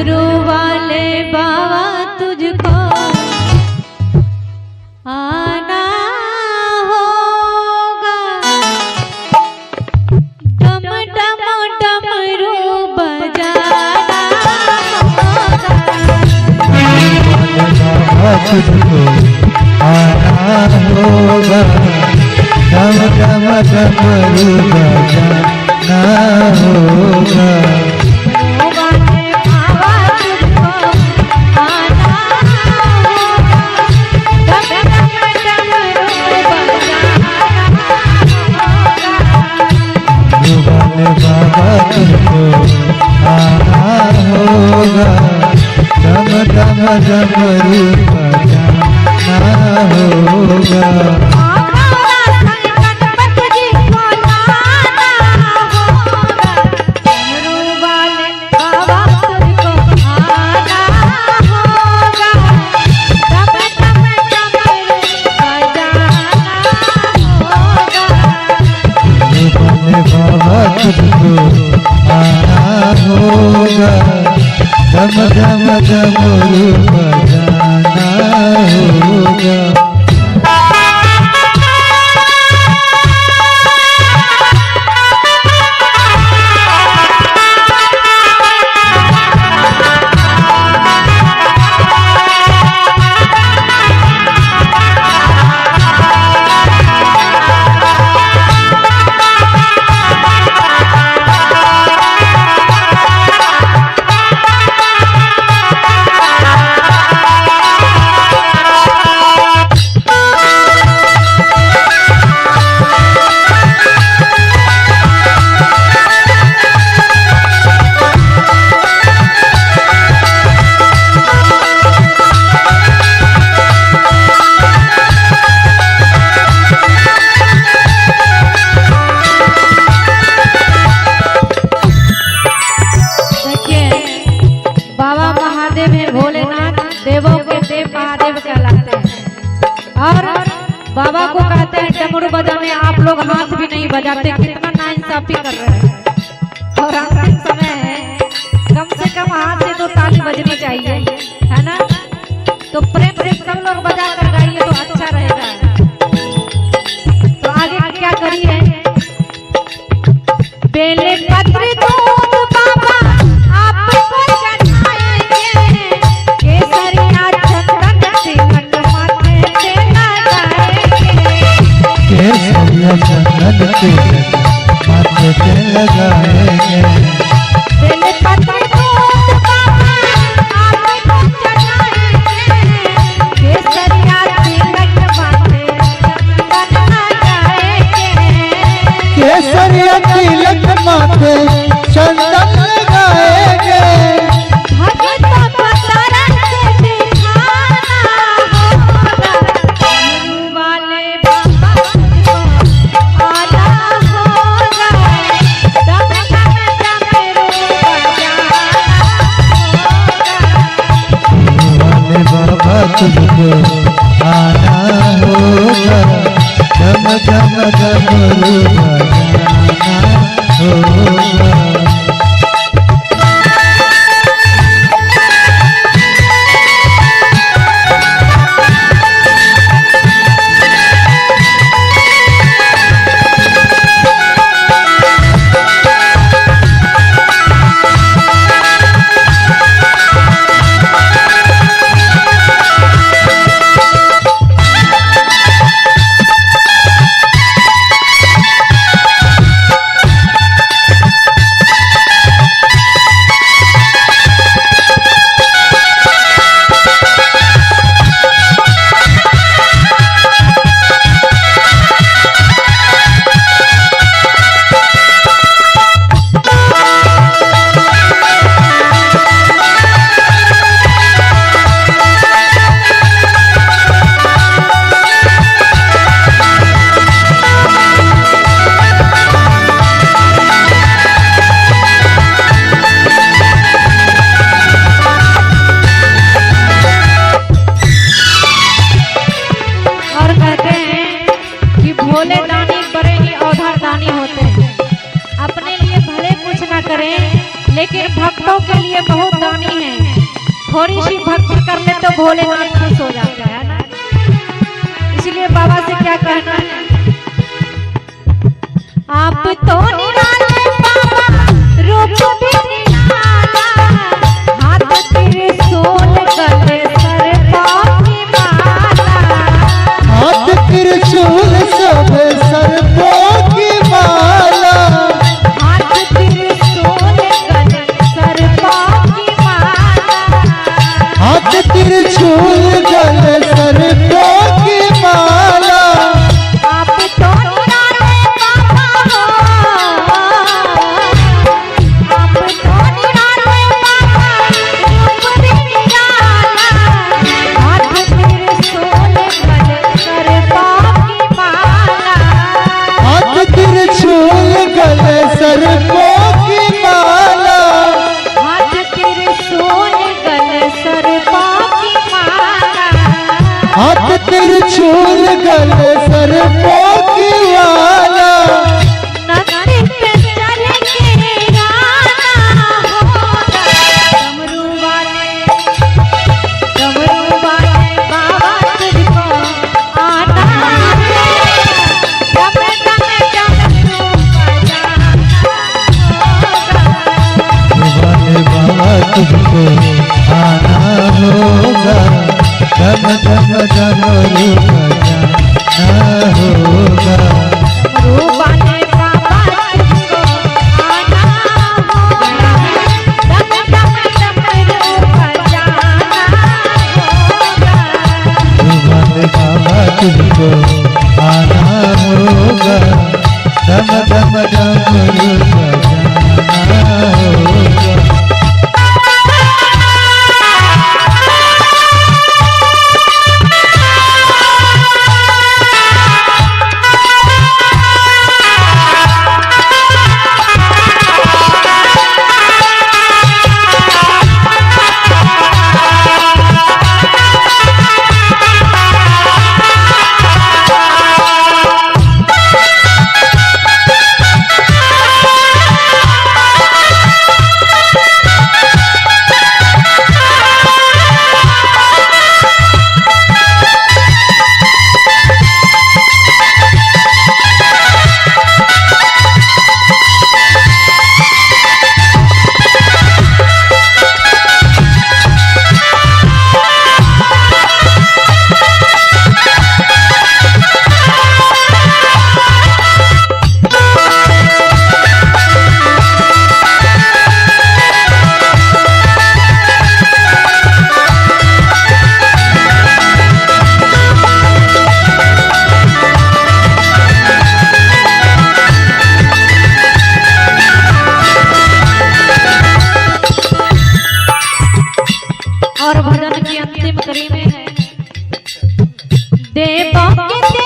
डमरू वाले बाबा तुझको आना होगा, डम डम डमरू बजाना होगा। तुझको आना होगा, डम डम डमरू बजाना होगा। बाबा तुझको आना होगा, डम डम डमरू बजाना होगा। बाबा तुझको आना होगा, डम डम डमरू बजाना होगा। देवों के देव महादेव कहलाते हैं और बाबा को कहते हैं डमरू बजाने आप लोग हाथ भी नहीं बजाते, कितना नाइंसाफी कर रहे हैं। और अंतिम समय है, कम से कम हाथ से तो ताली बजनी चाहिए, है ना? तो प्रेम से सब लोग बजा कर गाइए तो अच्छा रहेगा। तो आगे क्या करिए, बेले पत्र दूध बाबा आपको चढ़ाएंगे, केसरिया चंदन तिलक माथे पे लगाएंगे, केसरिया चंदन तिलक माथे पे लगाएंगे। बेले पत्र दूध बाबा आपको चढ़ाएंगे, केसरिया तिलक माथे चंदन लगाएंगे, केसरिया तिलक माथे चंदन लगाएंगे। भक्तों को तरस दिखाना होगा, डमरू वाले बाबा तुझको आना होगा, डम डम डमरू बजाना होगा। वाले बाबा तुझको आना होगा, डम डम डमरू बजाना होगा। भोलेनाथ खुश हो जाता है ना। इसलिए बाबा से क्या कहना है, आप तो निराले बाबा रूप भी निराला, हाथ त्रिशूल गले सर पाँव की माला, हाथ त्रिशूल सब सर्पों की माला, हाथ त्रिशूल गले सर पाँव की माला, हाथ त्रिशूल गले सर्पों की माला। आप तो निराले बाबा हो, आप तो निराले बाबा रूप भी निराला, हाथ त्रिशूल गले सर पाँव की माला, हाथ त्रिशूल गले सर्पों की माला, हाथ त्रिशूल गले सर पाँव की माला, हाथ त्रिशूल गले सर्पों की माला। नदी पे चल के गाना होगा, डमरू वाले बाबा तुझको आना है, डम डम डमरू बजाना होगा, वाले बाबा तुझको आना होगा, धम धम डमरू बजाना होगा। डमरू वाले बाबा तुझको आना होगा, डम डम डमरू बजाना होगा, वाले बाबा तुझको आना होगा, धम धम डमरू बजाना होगा। और भजन की अंतिम कड़ी में है, देवों के